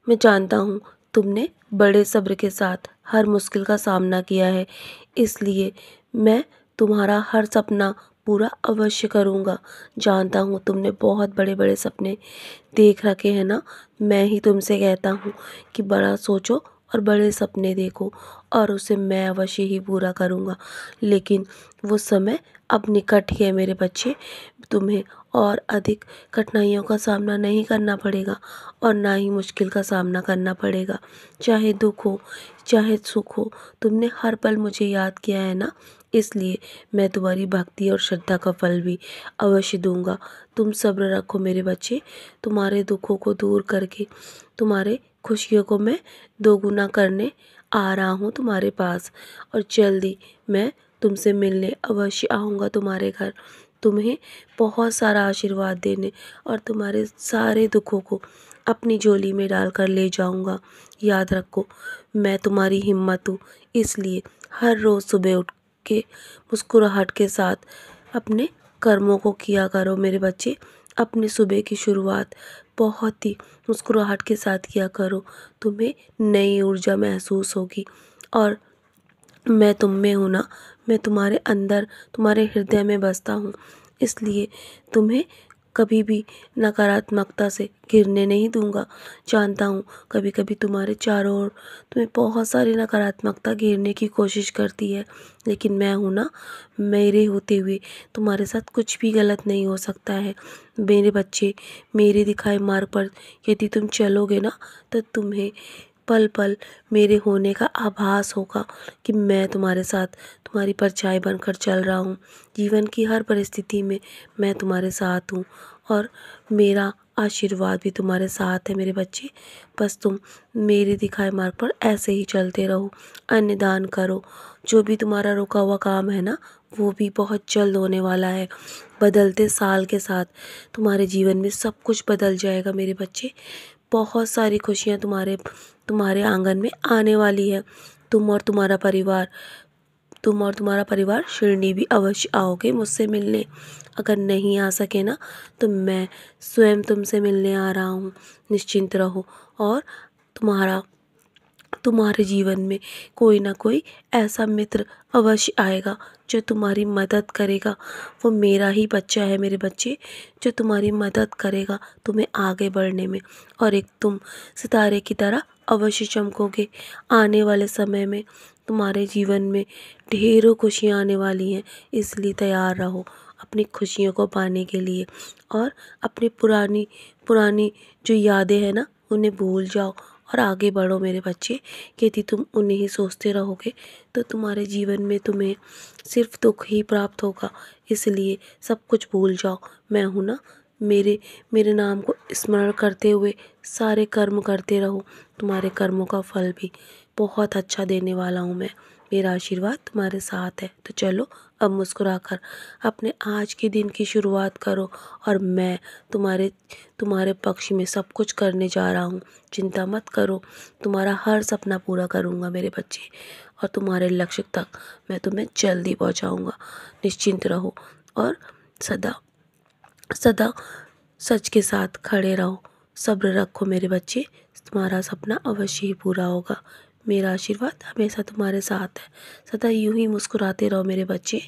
मैं जानता हूँ तुमने बड़े सब्र के साथ हर मुश्किल का सामना किया है, इसलिए मैं तुम्हारा हर सपना पूरा अवश्य करूँगा। जानता हूँ तुमने बहुत बड़े बड़े सपने देख रखे हैं ना। मैं ही तुमसे कहता हूँ कि बड़ा सोचो और बड़े सपने देखो, और उसे मैं अवश्य ही पूरा करूँगा। लेकिन वो समय अब निकट ही है मेरे बच्चे। तुम्हें और अधिक कठिनाइयों का सामना नहीं करना पड़ेगा, और ना ही मुश्किल का सामना करना पड़ेगा। चाहे दुख हो चाहे सुख हो, तुमने हर पल मुझे याद किया है ना, इसलिए मैं तुम्हारी भक्ति और श्रद्धा का फल भी अवश्य दूंगा। तुम सब्र रखो मेरे बच्चे। तुम्हारे दुखों को दूर करके तुम्हारे खुशियों को मैं दोगुना करने आ रहा हूँ तुम्हारे पास, और जल्दी मैं तुमसे मिलने अवश्य आऊँगा तुम्हारे घर, तुम्हें बहुत सारा आशीर्वाद देने और तुम्हारे सारे दुखों को अपनी झोली में डालकर ले जाऊँगा। याद रखो, मैं तुम्हारी हिम्मत हूँ, इसलिए हर रोज़ सुबह उठ के मुस्कुराहट के साथ अपने कर्मों को किया करो मेरे बच्चे। अपनी सुबह की शुरुआत बहुत ही मुस्कुराहट के साथ किया करो, तुम्हें नई ऊर्जा महसूस होगी। और मैं तुम में हूँ ना, मैं तुम्हारे अंदर तुम्हारे हृदय में बसता हूँ, इसलिए तुम्हें कभी भी नकारात्मकता से गिरने नहीं दूंगा। जानता हूँ कभी कभी तुम्हारे चारों ओर तुम्हें बहुत सारी नकारात्मकता घेरने की कोशिश करती है, लेकिन मैं हूँ ना, मेरे होते हुए तुम्हारे साथ कुछ भी गलत नहीं हो सकता है। मेरे बच्चे, मेरे दिखाए मार्ग पर यदि तुम चलोगे ना, तो तुम्हें पल पल मेरे होने का आभास होगा कि मैं तुम्हारे साथ तुम्हारी परछाई बनकर चल रहा हूँ। जीवन की हर परिस्थिति में मैं तुम्हारे साथ हूँ, और मेरा आशीर्वाद भी तुम्हारे साथ है मेरे बच्चे। बस तुम मेरे दिखाए मार्ग पर ऐसे ही चलते रहो, अन्य दान करो। जो भी तुम्हारा रुका हुआ काम है ना, वो भी बहुत जल्द होने वाला है। बदलते साल के साथ तुम्हारे जीवन में सब कुछ बदल जाएगा मेरे बच्चे। बहुत सारी खुशियाँ तुम्हारे तुम्हारे आंगन में आने वाली है। तुम और तुम्हारा परिवार तुम और तुम्हारा परिवार शिरडी भी अवश्य आओगे मुझसे मिलने। अगर नहीं आ सके ना, तो मैं स्वयं तुमसे मिलने आ रहा हूँ। निश्चिंत रहो, और तुम्हारा तुम्हारे जीवन में कोई ना कोई ऐसा मित्र अवश्य आएगा जो तुम्हारी मदद करेगा। वो मेरा ही बच्चा है मेरे बच्चे, जो तुम्हारी मदद करेगा तुम्हें आगे बढ़ने में, और एक तुम सितारे की तरह अवश्य चमकोगे। आने वाले समय में तुम्हारे जीवन में ढेरों खुशियाँ आने वाली हैं, इसलिए तैयार रहो अपनी खुशियों को पाने के लिए। और अपनी पुरानी पुरानी जो यादें हैं ना, उन्हें भूल जाओ और आगे बढ़ो मेरे बच्चे। यदि तुम उन्हें ही सोचते रहोगे, तो तुम्हारे जीवन में तुम्हें सिर्फ दुख ही प्राप्त होगा, इसलिए सब कुछ भूल जाओ। मैं हूँ ना, मेरे मेरे नाम को स्मरण करते हुए सारे कर्म करते रहो। तुम्हारे कर्मों का फल भी बहुत अच्छा देने वाला हूँ मैं। मेरा आशीर्वाद तुम्हारे साथ है। तो चलो, अब मुस्कुराकर अपने आज के दिन की शुरुआत करो, और मैं तुम्हारे तुम्हारे पक्ष में सब कुछ करने जा रहा हूँ। चिंता मत करो, तुम्हारा हर सपना पूरा करूँगा मेरे बच्चे, और तुम्हारे लक्ष्य तक मैं तुम्हें जल्दी पहुँचाऊँगा। निश्चिंत रहो, और सदा सदा सच के साथ खड़े रहो। सब्र रखो मेरे बच्चे, तुम्हारा सपना अवश्य ही पूरा होगा। मेरा आशीर्वाद हमेशा तुम्हारे साथ है। सदा यूं ही मुस्कुराते रहो मेरे बच्चे।